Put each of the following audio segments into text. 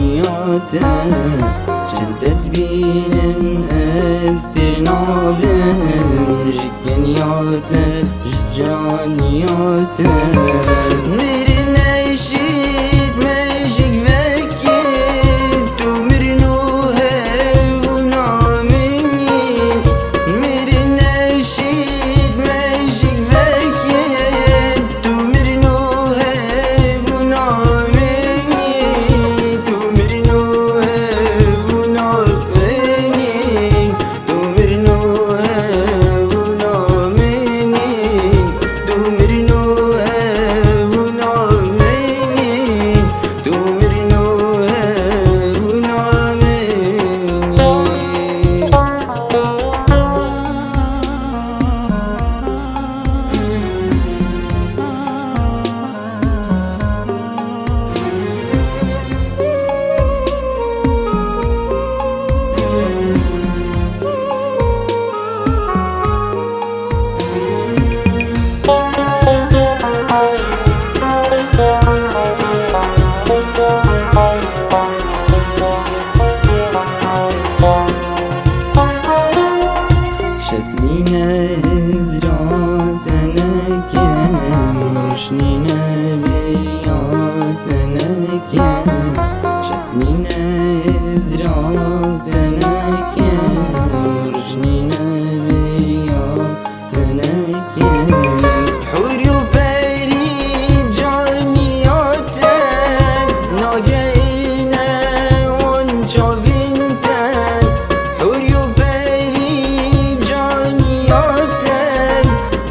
جانیاته چندت بینم از ترنابم جگنیاته جانیاته میری نشید مجگ وکید تو مرنوه و نامنی میری نشید مجگ وکید تو مرنوه و نامنی تو مرنوه و نامنی تو مرنوه و نامنی تو مرنوه و نامنی تو مرنوه و نامنی شفنينا إزراتنا كان وشنينا برياتنا كان شفنينا إزراتنا كان وشنينا برياتنا كان حور وفريب جانياتن ناجينا ونشوفنتن حور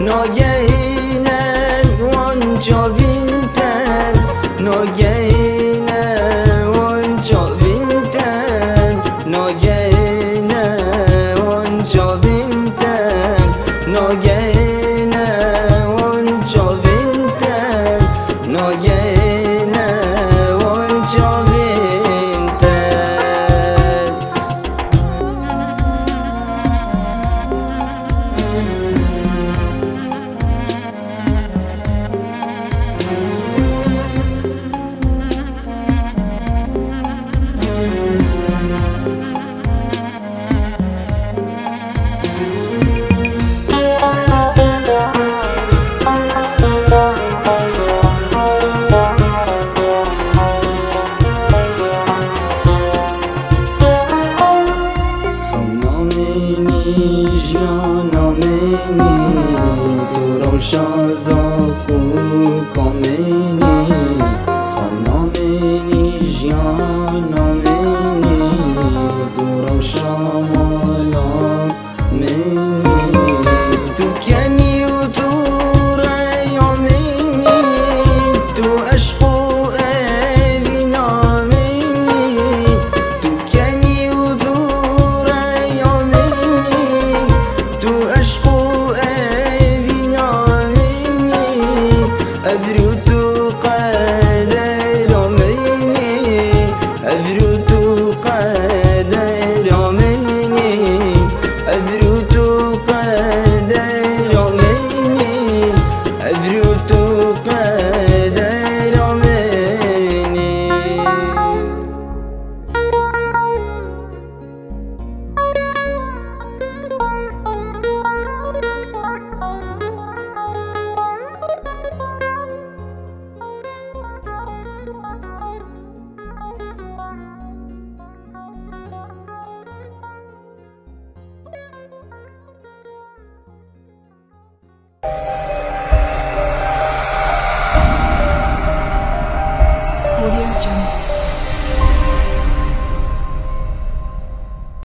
ناگهینن وانجا وینتن ناگهینن وانجا وینتن ناگهینن وانجا وینتن ناگهینن وانجا وینتن ناگهینن وانجا وینتن شازا خوب کامنی خانامنی جانامنی دورم شامالا منی تو کنی و تو ریامنی تو عشق و اوی نامنی تو کنی و تو ریامنی تو عشق و أبرد قدر مني أبرد قدر